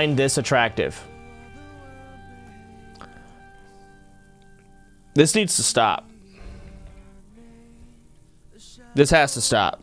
find this attractive. This needs to stop. This has to stop.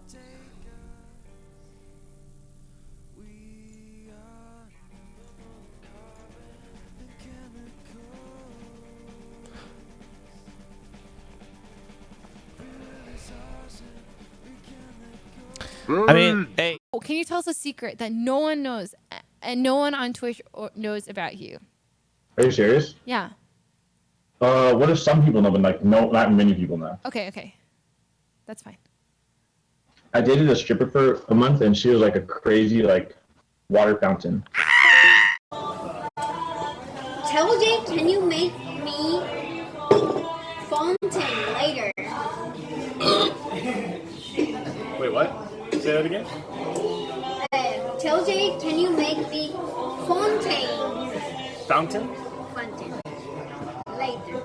I mean, hey. Oh, can you tell us a secret that no one knows and no one on Twitch knows about you? Are you serious? Yeah. What if some people know, but like no, not many people know? Okay. That's fine. I dated a stripper for a month, and she was like a crazy like water fountain. Tell Jake, can you make me fountain later? Wait, what? Say that again? Tell Jake, can you make me fountain? Fountain? Fountain. Later.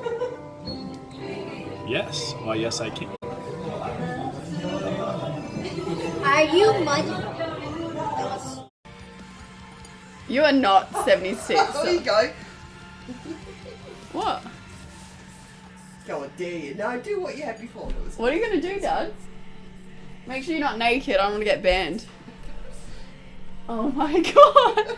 Yes. Well, yes, I can. Are you much? You are not 76. There you go. What? God, dare you. No, do what you had before. What are you gonna do, Dad? Make sure you're not naked. I'm gonna get banned. Oh my god.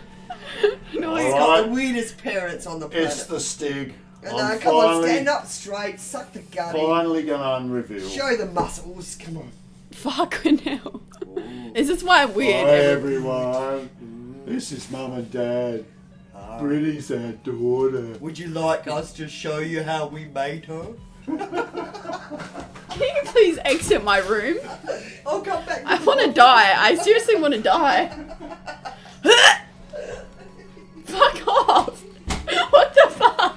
No, He's got the weirdest parents on the planet. It's the Stig. No, come on, stand up straight, suck the gut in. Finally gonna unreveal. Show the muscles, come on. Fucking hell. Is this why I'm weird? Hi everyone. This is Mum and Dad. Brittany's our daughter. Would you like us to show you how we made her? Can you please exit my room? I'll come back. I want to die. I seriously want to die. Fuck off. What the fuck?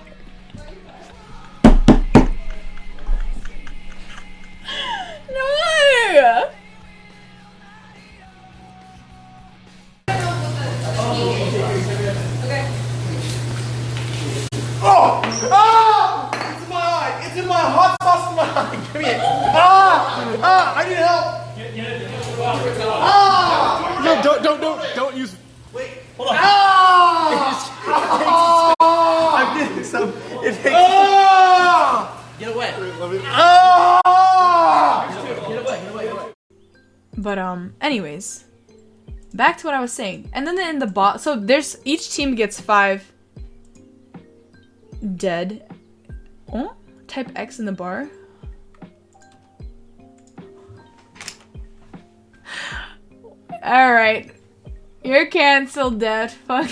No. Oh! Ah! It's in my eye! It's in my hot sauce in my eye! Come here! Ah! Ah! I need help! Ah! No, don't use. Wait, hold on. Ah! I'm getting some. It takes. Ah! Get away. Ah! Get away. But anyways, back to what I was saying. And then in the bot, so there's each team gets 5 dead. Oh, type X in the bar. All right, you're canceled, Dad. Fuck.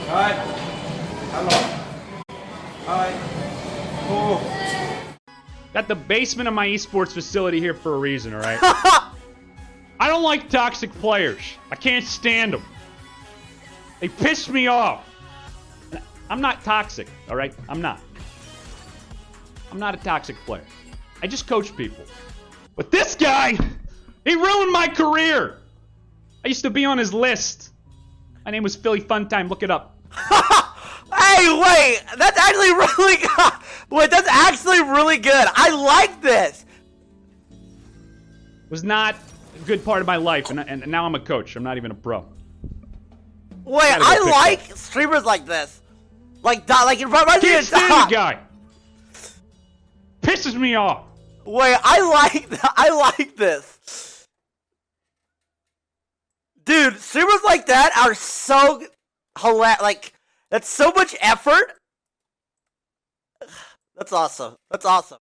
Alright. Hello. Alright. Oh. Got the basement of my esports facility here for a reason, alright? I don't like toxic players. I can't stand them. They piss me off. I'm not toxic, alright? I'm not a toxic player. I just coach people. But this guy, he ruined my career. I used to be on his list. My name was Philly Funtime. Look it up. Hey, wait! That's actually really good. Wait, that's actually really good. I like this. Was not a good part of my life, and now I'm a coach. I'm not even a pro. Wait, I like streamers like this. Like it reminds me Can't of stand the guy. Pisses me off. Wait, I like this. Dude, streamers like that are so hilarious. Like, that's so much effort. That's awesome. That's awesome.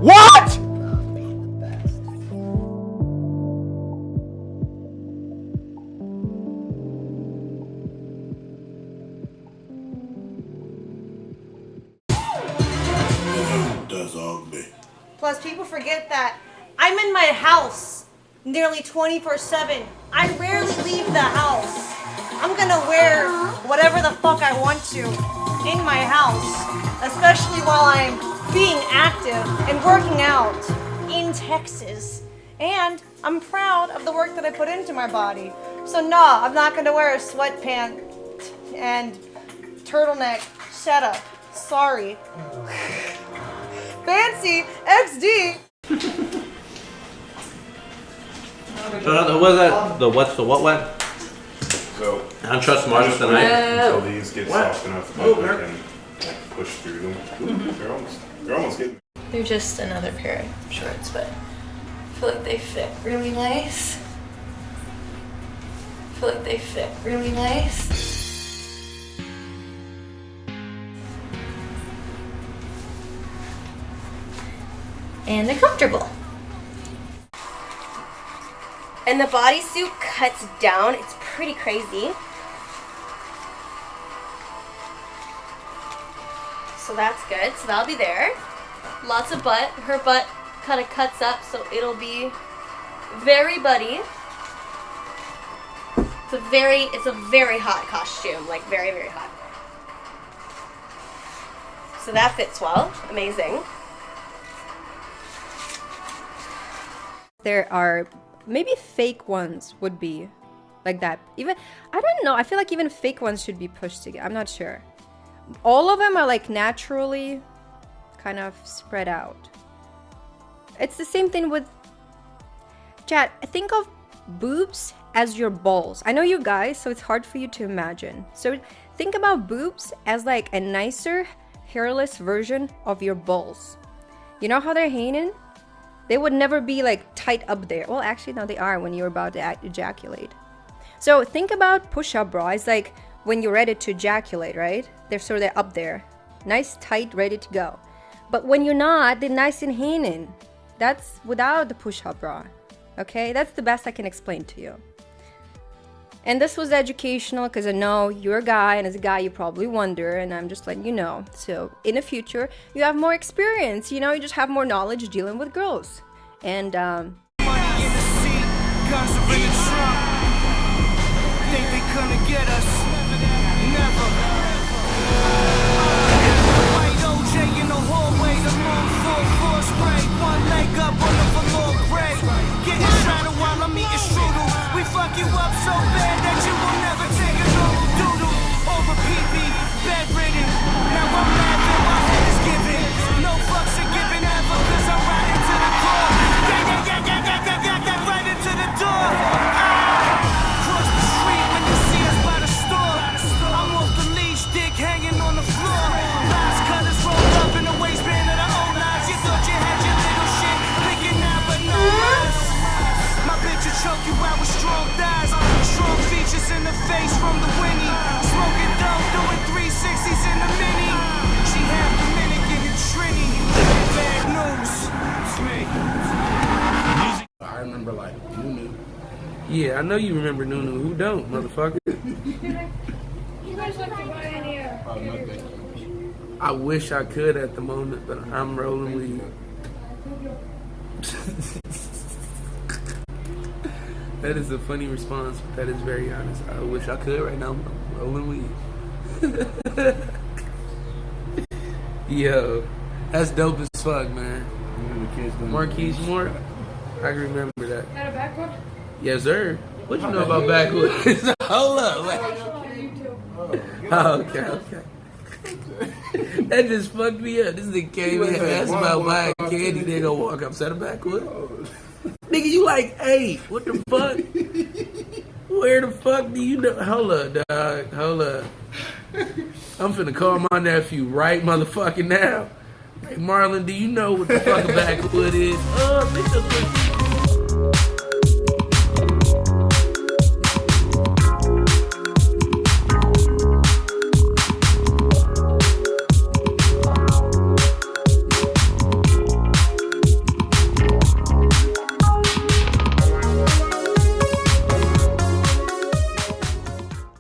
What? Plus, people forget that I'm in my house nearly 24/7. I rarely leave the house. I'm gonna wear whatever the fuck I want to in my house, especially while I'm being active and working out in Texas. And I'm proud of the work that I put into my body. So no, I'm not gonna wear a sweatpant and turtleneck. Shut up. Sorry. Fancy XD. What's that? What's the what? So I don't trust Marcus tonight. Until these get soft enough that I can like, push through them. They're almost getting. They're just another pair of shorts, but I feel like they fit really nice. I feel like they fit really nice. And they're comfortable. And the bodysuit cuts down. It's pretty crazy. So that's good. So that'll be there. Lots of butt. Her butt kind of cuts up, so it'll be very buddy. It's a very hot costume, like very, very hot. So that fits well. Amazing. There are maybe fake ones would be like that. Even I don't know. I feel like even fake ones should be pushed together. I'm not sure. All of them are like naturally kind of spread out. It's the same thing with chat. Think of boobs as your balls. I know you guys, so it's hard for you to imagine. So think about boobs as like a nicer, hairless version of your balls. You know how they're hanging? They would never be like tight up there. Well, actually, no, they are when you're about to ejaculate. So think about push-up bra. It's like when you're ready to ejaculate, right? They're up there. Nice, tight, ready to go. But when you're not, they're nice and hanging. That's without the push-up bra. Okay? That's the best I can explain to you. And this was educational because I know you're a guy, and as a guy you probably wonder, and I'm just letting you know. So in the future, you have more experience, you know, you just have more knowledge dealing with girls. And Money in the seat, guns are in the trunk. Think they couldn't get us? Never. White OJ in the hallway, the long full spray. One leg up on the velour gray. Get it shot while I'm eating strudel. We fuck you up so bad that you will never take a normal doodle. Over PP, bedridden. Now I'm laughing, my head is giving. No fucks are given ever, cause I'm right into the core. Yeah, right into the door. Cross the street when you see us by the store. I'm off the leash, dick hanging on the floor. Last colors rolled up in the waistband of the old lines. You thought you had your little shit, picking out, but no less. My bitch will choke you out with strong thighs. Strong features in the face from the Winnie. Smoking dope, doing 360s in the Mini. She half Dominican and Trini. Bad news. It's me. I remember like Nunu. Yeah, I know you remember Nunu. Who don't, motherfucker? You guys like to buy any I wish I could at the moment, but I'm rolling weed. That is a funny response, but that is very honest. I wish I could right now. I'm rolling weed. Yo, that's dope as fuck, man. Marquise Moore, I can remember that. Had a backwood? Yes, sir. What you know about backwoods? Hold up. Oh, okay. That just fucked me up. This nigga came in and asked about buying candy. They gonna walk upside the backwood. Nigga, you like 8. What the fuck? Where the fuck do you know? Hold up, dog. Hold up. I'm finna call my nephew right motherfucking now. Hey, Marlon, do you know what the fuck a backwood is? Bitch,